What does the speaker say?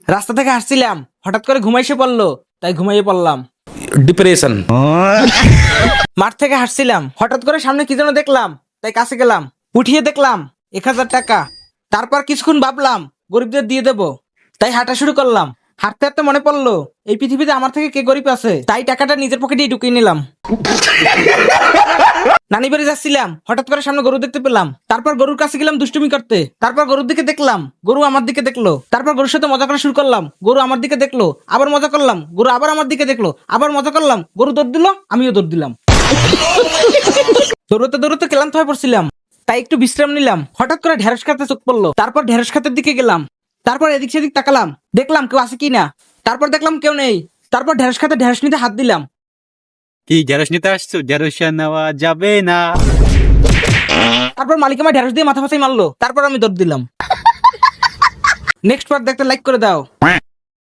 রাস্তা থেকে হাঁটছিলাম, হঠাৎ করে ঘুমাইসে পড়লো, তাই ঘুমাইয়ে পড়লাম। ডিপ্রেশন। মাঠ থেকে হাঁটছিলাম, হঠাৎ করে সামনে কি যেন দেখলাম, তাই কাছে গেলাম, উঠিয়ে দেখলাম 1000 টাকা। তারপর কিছুক্ষণ ভাবলাম গরিবদের দিয়ে দেব, তাই হাঁটা শুরু করলাম। হাঁটতে হাঁটতে মনে পড়লো এই পৃথিবীতে আমার থেকে কে গরিব আছে, তাই টাকাটা নিজের পকেটেই ঢুকিয়ে নিলাম। নানি বাড়ি যাচ্ছিলাম, হঠাৎ করে সামনে গরু দেখতে পেলাম। তারপর গরুর কাছে গেলাম দুষ্টুমি করতে। তারপর গরুর দিকে দেখলাম, গরু আমার দিকে দেখলো। তারপর গরুর সাথে মজা করা শুরু করলাম, গরু আমার দিকে দেখলো, আবার মজা করলাম, গরু আবার আমার দিকে দেখলো, আবার মজা করলাম, গরু দৌড় দিল, আমিও দৌড় দিলাম। দৌড়তে দৌড়তে ক্লান্ত হয়ে পড়ছিলাম, তাই একটু বিশ্রাম নিলাম। হঠাৎ করে ঢেঁড়স খাতে চোখ পড়লো, তারপর ঢেঁড়স খাতের দিকে গেলাম। তারপর এদিক সেদিক তাকালাম, দেখলাম কেউ আছে কিনা। তারপর দেখলাম কেউ নেই। তারপর ঢেঁড়স খাতে ঢেঁড়স নিতে হাত দিলাম। কি ঢেঁড়স নিতে আসছো? ঢেঁড়স নেওয়া যাবে না। তারপর মালিক আমার ঢেঁড়স দিয়ে মাথা ফাঁসাই মারলো, তারপর আমি দৌড় দিলাম। নেক্সট পার্ট দেখতে লাইক করে দাও।